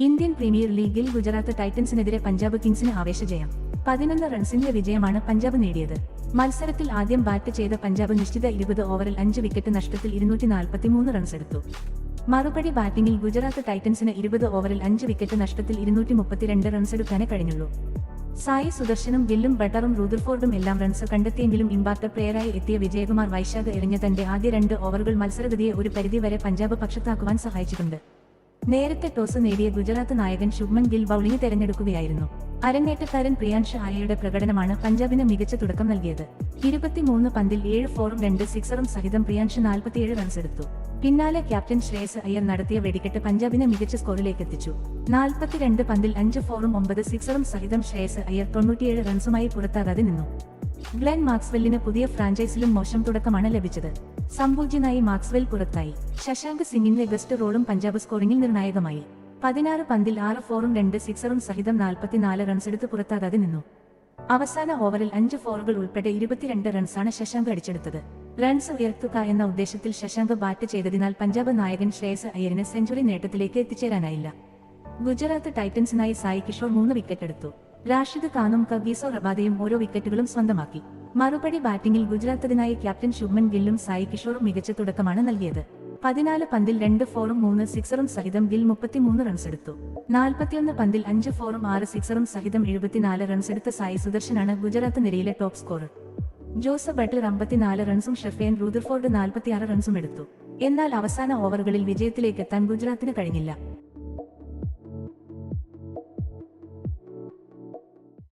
Indian premier ലീഗിൽ ഗുജറാത്ത് ടൈറ്റൻസിനെതിരെ പഞ്ചാബ് കിങ്സിന് ആവേശജയം. 11 റൺസിന്റെ വിജയമാണ് പഞ്ചാബ് നേടിയത്. മത്സരത്തിൽ ആദ്യം ബാറ്റ് ചെയ്ത പഞ്ചാബ് നിശ്ചിത 20 ഓവറിൽ 5 വിക്കറ്റ് നഷ്ടത്തിൽ 243 റൺസെടുത്തു. മറുപടി ബാറ്റിംഗിൽ ഗുജറാത്ത് ടൈറ്റൻസിന് 20 ഓവറിൽ 5 വിക്കറ്റ് നഷ്ടത്തിൽ 232 റൺസെടുക്കാനേ കഴിഞ്ഞുള്ളൂ. സായി സുദർശനും ഗില്ലും ബട്ടറും റൂദർഫോർഡും എല്ലാം റൺസ് കണ്ടെത്തിയെങ്കിലും ഇമ്പാക്ട് പ്ലെയറായി എത്തിയ വിജയകുമാർ വൈശാഖ് എറിഞ്ഞ തന്റെ ആദ്യ 2 ഓവറുകൾ മത്സരഗതിയെ ഒരു പരിധിവരെ പഞ്ചാബ് പക്ഷത്താക്കുവാൻ സഹായിച്ചിട്ടുണ്ട്. നേരത്തെ ടോസ് നേടിയ ഗുജറാത്ത് നായകൻ ശുഭ്മൻ ഗിൽ ബൌളിംഗ് തെരഞ്ഞെടുക്കുകയായിരുന്നു. അരങ്ങേറ്റക്കാരൻ പ്രിയാൻഷ് ആര്യയുടെ പ്രകടനമാണ് പഞ്ചാബിന് മികച്ച തുടക്കം നൽകിയത്. 23 പന്തിൽ 7 ഫോറും 2 സിക്സറും സഹിതം പ്രിയാൻഷ് 47 റൺസെടുത്തു. പിന്നാലെ ക്യാപ്റ്റൻ ശ്രേയസ് അയ്യർ നടത്തിയ വെടിക്കെട്ട് പഞ്ചാബിനെ മികച്ച സ്കോറിലേക്കെത്തിച്ചു. 42 പന്തിൽ 5 ഫോറും 9 സിക്സറും സഹിതം ശ്രേയസ് അയ്യർ 97 റൺസുമായി പുറത്താകാതെ നിന്നു. ഗ്ലെൻ മാക്സ്വെല്ലിന് പുതിയ ഫ്രാഞ്ചൈസിലും മോശം തുടക്കമാണ് ലഭിച്ചത്. സംഭൂജ്യനായി മാക്സ്വെൽ പുറത്തായി. ശശാങ്ക് സിംഗിന്റെ ഗസ്റ്റ് റോളും പഞ്ചാബ് സ്കോറിംഗിൽ നിർണായകമായി. 16 പന്തിൽ 6 ഫോറും 2 സിക്സറും സഹിതം 44 റൺസെടുത്ത് പുറത്താകാതെ നിന്നു. അവസാന ഓവറിൽ 5 ഫോറുകൾ ഉൾപ്പെടെ 22 റൺസാണ് ശശാങ്ക് അടിച്ചെടുത്തത്. റൺസ് ഉയർത്തുക എന്ന ഉദ്ദേശത്തിൽ ശശാങ്ക് ബാറ്റ് ചെയ്തതിനാൽ പഞ്ചാബ് നായകൻ ശ്രേയസ് അയ്യരിന് സെഞ്ചുറി നേട്ടത്തിലേക്ക് എത്തിച്ചേരാനായില്ല. ഗുജറാത്ത് ടൈറ്റൻസിനായി സായി കിഷോർ 3 വിക്കറ്റെടുത്തു. റാഷിദ് ഖാനും കഗീസോ റബാദയും ഓരോ വിക്കറ്റുകളും സ്വന്തമാക്കി. മറുപടി ബാറ്റിംഗിൽ ഗുജറാത്തിനായി ക്യാപ്റ്റൻ ശുഭ്മൻ ഗില്ലും സായി കിഷോറും മികച്ച തുടക്കമാണ് നൽകിയത്. 14 പന്തിൽ 2 ഫോറും 3 സിക്സറും സഹിതം ഗിൽ 33 റൺസെടുത്തു. 41 പന്തിൽ 5 ഫോറും 6 സിക്സറും സഹിതം 74 റൺസെടുത്ത സായി സുദർശനാണ് ഗുജറാത്ത് നിരയിലെ ടോപ്പ് സ്കോറർ. ജോസ് ബട്ട്ലർ 54 റൺസും ഷെഫേൻ റൂദർഫോർഡ് 46 റൺസും എടുത്തു. എന്നാൽ അവസാന ഓവറുകളിൽ വിജയത്തിലേക്കെത്താൻ ഗുജറാത്തിന് കഴിഞ്ഞില്ല.